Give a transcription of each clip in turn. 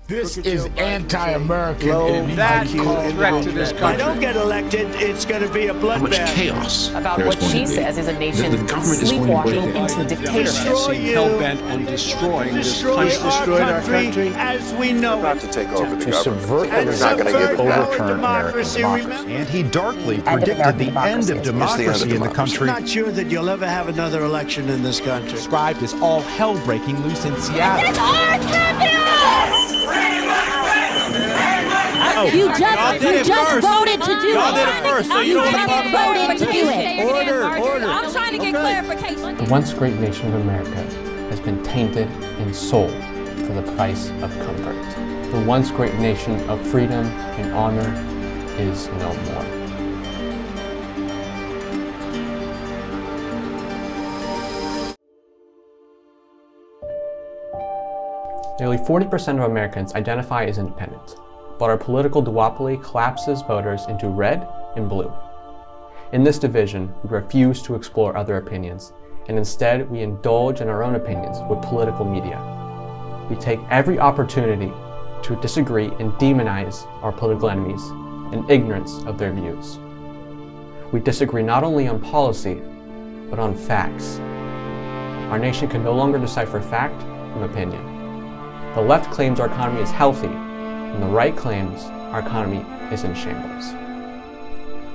This is anti-American. That threat to this country. If I don't get elected, it's going to be a bloodbath. How much chaos about there is what going she to be. says is a nation The government is going to sleepwalking be into dictatorship. Destroy you. Hell-bent on destroying this country. Destroy our country as we know about it. to take over the To subvert And everything. not gonna give it back. Overturn American democracy. And he darkly End of predicted American the end of democracy. democracy in the democracy. country. I'm not sure that you'll ever have another election in this country. Described as all hell breaking loose in Seattle. You just voted to do Y'all it. did it first, so you don't want to talk about voted to do it. Order. I'm trying to get clarification. The once great nation of America has been tainted and sold for the price of comfort. The once great nation of freedom and honor is no more. Nearly 40% of Americans identify as independent, but our political duopoly collapses voters into red and blue. In this division, we refuse to explore other opinions, and instead we indulge in our own opinions with political media. We take every opportunity to disagree and demonize our political enemies in ignorance of their views. We disagree not only on policy, but on facts. Our nation can no longer decipher fact from opinion. The left claims our economy is healthy, and the right claims our economy is in shambles.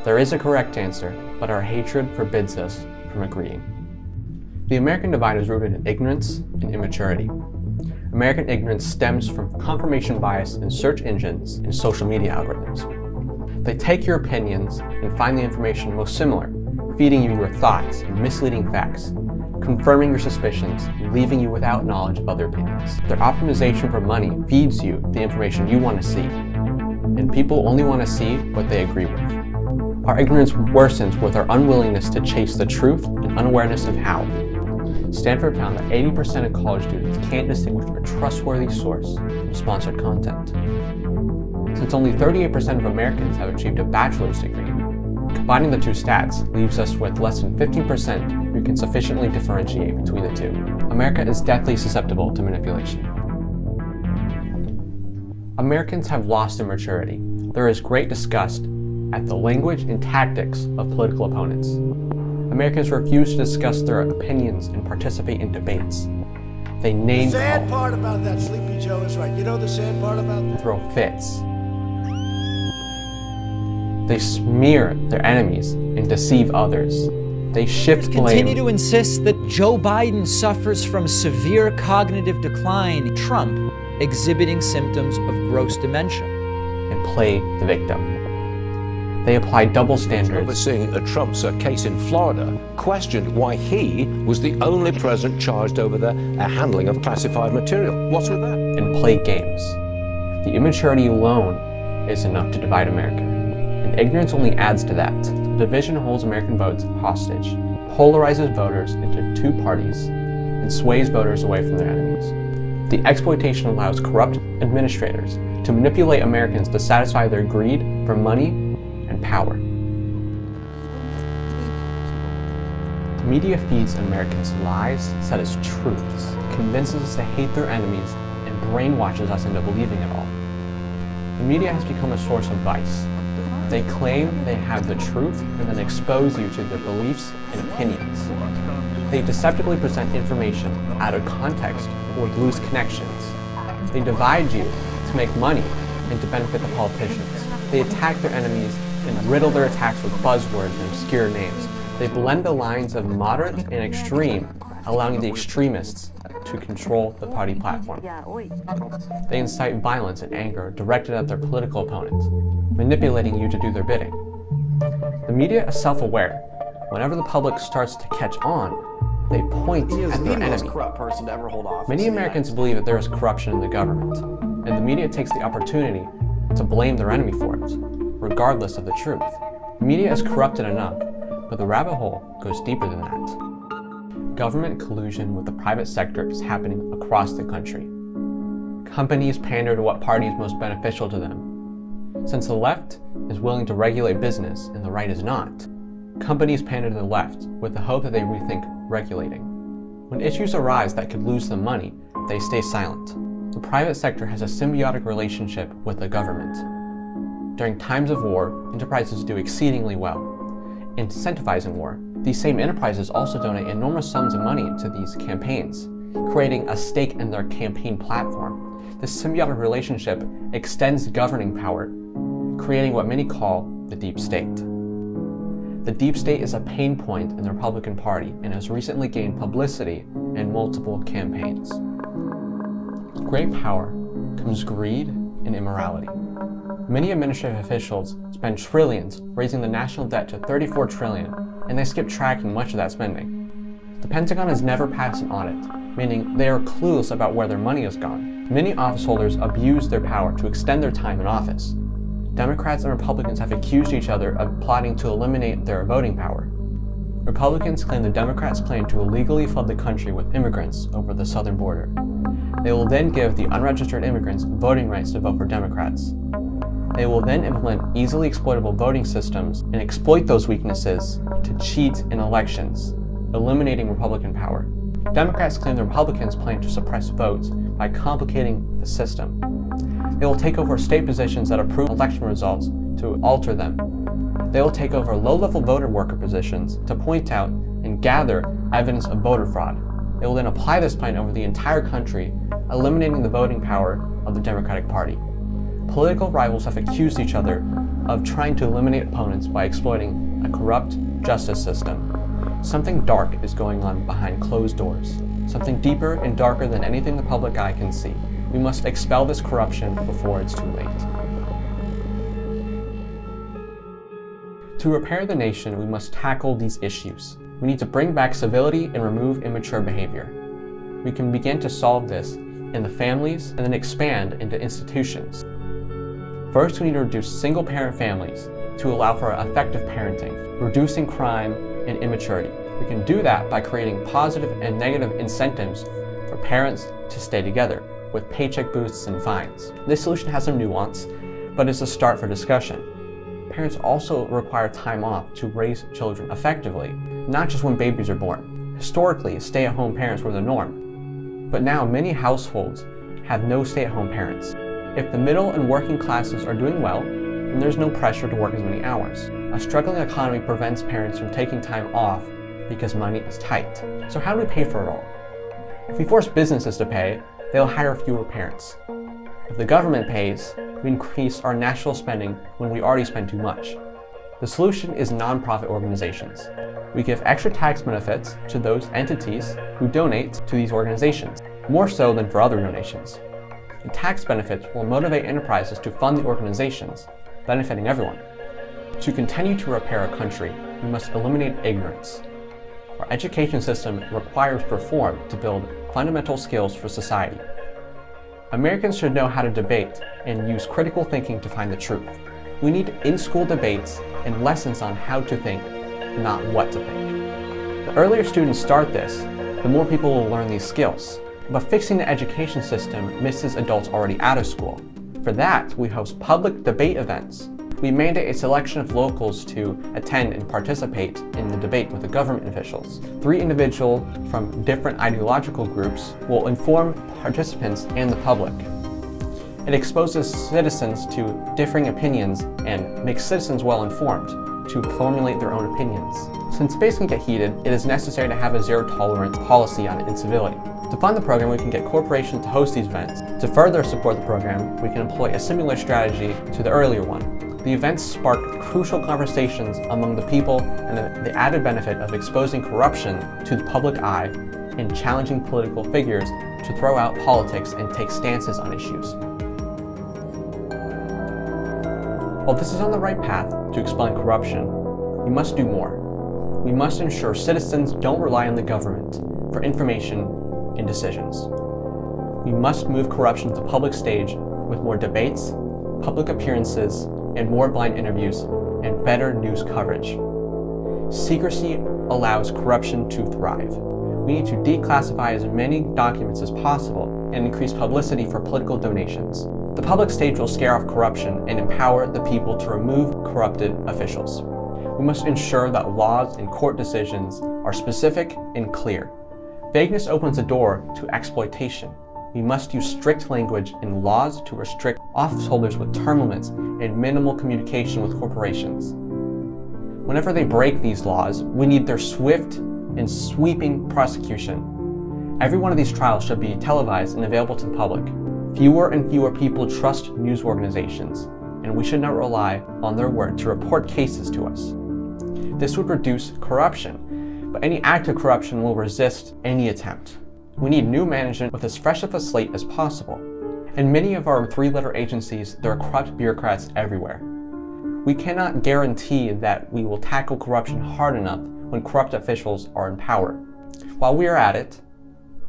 There is a correct answer, but our hatred forbids us from agreeing. The American divide is rooted in ignorance and immaturity. American ignorance stems from confirmation bias in search engines and social media algorithms. They take your opinions and find the information most similar, feeding you your thoughts and misleading facts, confirming your suspicions, and leaving you without knowledge of other opinions. Their optimization for money feeds you the information you want to see, and people only want to see what they agree with. Our ignorance worsens with our unwillingness to chase the truth and unawareness of how. Stanford found that 80% of college students can't distinguish a trustworthy source from sponsored content. Since only 38% of Americans have achieved a bachelor's degree, combining the two stats leaves us with less than 15% who can sufficiently differentiate between the two. America is deathly susceptible to manipulation. Americans have lost their maturity. There is great disgust at the language and tactics of political opponents. Americans refuse to discuss their opinions and participate in debates. They name The sad part about that, Sleepy Joe is right. You know the sad part about that? throw fits. They smear their enemies and deceive others. They shift blame. Continue to insist that Joe Biden suffers from severe cognitive decline, Trump exhibiting symptoms of gross dementia, and play the victim. They apply double standards. Overseeing a Trump's case in Florida, questioned why he was the only president charged over the handling of classified material. What's with that? And play games. The immaturity alone is enough to divide America, and ignorance only adds to that. The division holds American votes hostage, polarizes voters into two parties, and sways voters away from their enemies. The exploitation allows corrupt administrators to manipulate Americans to satisfy their greed for money and power. The media feeds Americans lies set as truths, convinces us to hate their enemies, and brainwashes us into believing it all. The media has become a source of vice. They claim they have the truth and then expose you to their beliefs and opinions. They deceptively present information out of context or with loose connections. They divide you to make money and to benefit the politicians. They attack their enemies and riddle their attacks with buzzwords and obscure names. They blend the lines of moderate and extreme, allowing the extremists to control the party platform. They incite violence and anger directed at their political opponents, manipulating you to do their bidding. The media is self-aware. Whenever the public starts to catch on, they point at their enemy. Many Americans believe that there is corruption in the government, and the media takes the opportunity to blame their enemy for it, regardless of the truth. The media is corrupted enough, but the rabbit hole goes deeper than that. Government collusion with the private sector is happening across the country. Companies pander to what party is most beneficial to them. Since the left is willing to regulate business and the right is not, companies pander to the left with the hope that they rethink regulating. When issues arise that could lose them money, they stay silent. The private sector has a symbiotic relationship with the government. During times of war, enterprises do exceedingly well, incentivizing war. These same enterprises also donate enormous sums of money to these campaigns, creating a stake in their campaign platform. This symbiotic relationship extends governing power, creating what many call the deep state. The deep state is a pain point in the Republican Party and has recently gained publicity in multiple campaigns. With great power comes greed and immorality. Many administrative officials spend trillions, raising the national debt to $34 trillion, and they skip tracking much of that spending. The Pentagon has never passed an audit, meaning they are clueless about where their money has gone. Many office holders abuse their power to extend their time in office. Democrats and Republicans have accused each other of plotting to eliminate their voting power. Republicans claim the Democrats plan to illegally flood the country with immigrants over the southern border. They will then give the unregistered immigrants voting rights to vote for Democrats. They will then implement easily exploitable voting systems and exploit those weaknesses to cheat in elections, eliminating Republican power. Democrats claim the Republicans plan to suppress votes by complicating the system. They will take over state positions that approve election results to alter them. They will take over low-level voter worker positions to point out and gather evidence of voter fraud. They will then apply this plan over the entire country, eliminating the voting power of the Democratic Party. Political rivals have accused each other of trying to eliminate opponents by exploiting a corrupt justice system. Something dark is going on behind closed doors. Something deeper and darker than anything the public eye can see. We must expel this corruption before it's too late. To repair the nation, we must tackle these issues. We need to bring back civility and remove immature behavior. We can begin to solve this in the families and then expand into institutions. First, we need to reduce single-parent families to allow for effective parenting, reducing crime and immaturity. We can do that by creating positive and negative incentives for parents to stay together, with paycheck boosts and fines. This solution has some nuance, but it's a start for discussion. Parents also require time off to raise children effectively, not just when babies are born. Historically, stay-at-home parents were the norm, but now many households have no stay-at-home parents. If the middle and working classes are doing well, then there's no pressure to work as many hours. A struggling economy prevents parents from taking time off because money is tight. So how do we pay for it all? If we force businesses to pay, they'll hire fewer parents. If the government pays, we increase our national spending when we already spend too much. The solution is nonprofit organizations. We give extra tax benefits to those entities who donate to these organizations, more so than for other donations. The tax benefits will motivate enterprises to fund the organizations, benefiting everyone. To continue to repair a country, we must eliminate ignorance. Our education system requires reform to build fundamental skills for society. Americans should know how to debate and use critical thinking to find the truth. We need in-school debates and lessons on how to think, not what to think. The earlier students start this, the more people will learn these skills. But fixing the education system misses adults already out of school. For that, we host public debate events. We mandate a selection of locals to attend and participate in the debate with the government officials. 3 individuals from different ideological groups will inform participants and the public. It exposes citizens to differing opinions and makes citizens well informed to formulate their own opinions. Since debates can get heated, it is necessary to have a zero-tolerance policy on incivility. To fund the program, we can get corporations to host these events. To further support the program, we can employ a similar strategy to the earlier one. The events spark crucial conversations among the people and the added benefit of exposing corruption to the public eye and challenging political figures to throw out politics and take stances on issues. While this is on the right path to expelling corruption, we must do more. We must ensure citizens don't rely on the government for information and decisions. We must move corruption to the public stage with more debates, public appearances, and more blind interviews and better news coverage. Secrecy allows corruption to thrive. We need to declassify as many documents as possible and increase publicity for political donations. The public stage will scare off corruption and empower the people to remove corrupted officials. We must ensure that laws and court decisions are specific and clear. Vagueness opens the door to exploitation. we must use strict language in laws to restrict office holders with term limits and minimal communication with corporations. Whenever they break these laws, we need their swift and sweeping prosecution. Every one of these trials should be televised and available to the public. Fewer and fewer people trust news organizations, and we should not rely on their word to report cases to us. This would reduce corruption, but any act of corruption will resist any attempt. We need new management with as fresh of a slate as possible. In many of our three-letter agencies, there are corrupt bureaucrats everywhere. We cannot guarantee that we will tackle corruption hard enough when corrupt officials are in power. While we are at it,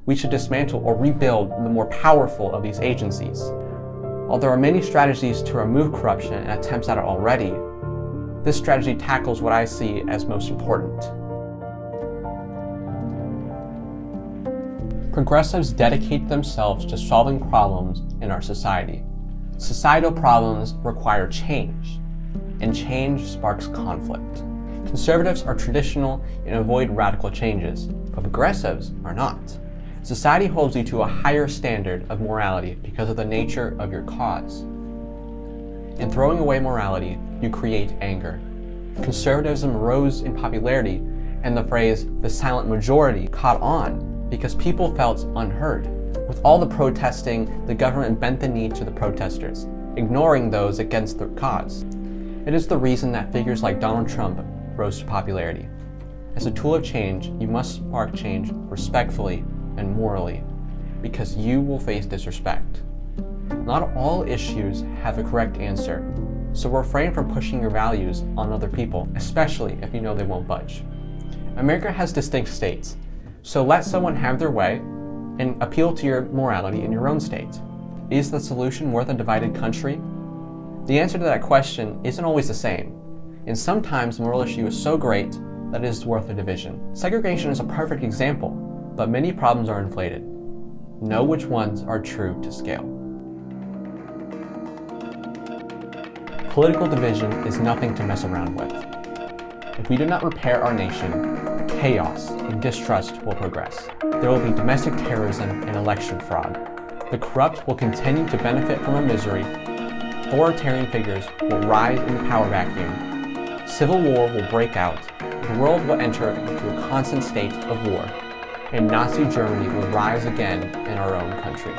we should dismantle or rebuild the more powerful of these agencies. While there are many strategies to remove corruption and attempts at it already, this strategy tackles what I see as most important. Progressives dedicate themselves to solving problems in our society. Societal problems require change, and change sparks conflict. Conservatives are traditional and avoid radical changes, but progressives are not. Society holds you to a higher standard of morality because of the nature of your cause. In throwing away morality, you create anger. Conservatism rose in popularity, and the phrase, the silent majority, caught on because people felt unheard. With all the protesting, the government bent the knee to the protesters, ignoring those against their cause. It is the reason that figures like Donald Trump rose to popularity. As a tool of change, you must spark change respectfully and morally, because you will face disrespect. Not all issues have a correct answer, so refrain from pushing your values on other people, especially if you know they won't budge. America has distinct states, so let someone have their way and appeal to your morality in your own state. Is the solution worth a divided country? The answer to that question isn't always the same, and sometimes the moral issue is so great that it is worth a division. Segregation is a perfect example, but many problems are inflated. Know which ones are true to scale. Political division is nothing to mess around with. If we do not repair our nation, chaos and distrust will progress. There will be domestic terrorism and election fraud. The corrupt will continue to benefit from our misery. Authoritarian figures will rise in the power vacuum. Civil war will break out. The world will enter into a constant state of war. And Nazi Germany will rise again in our own country.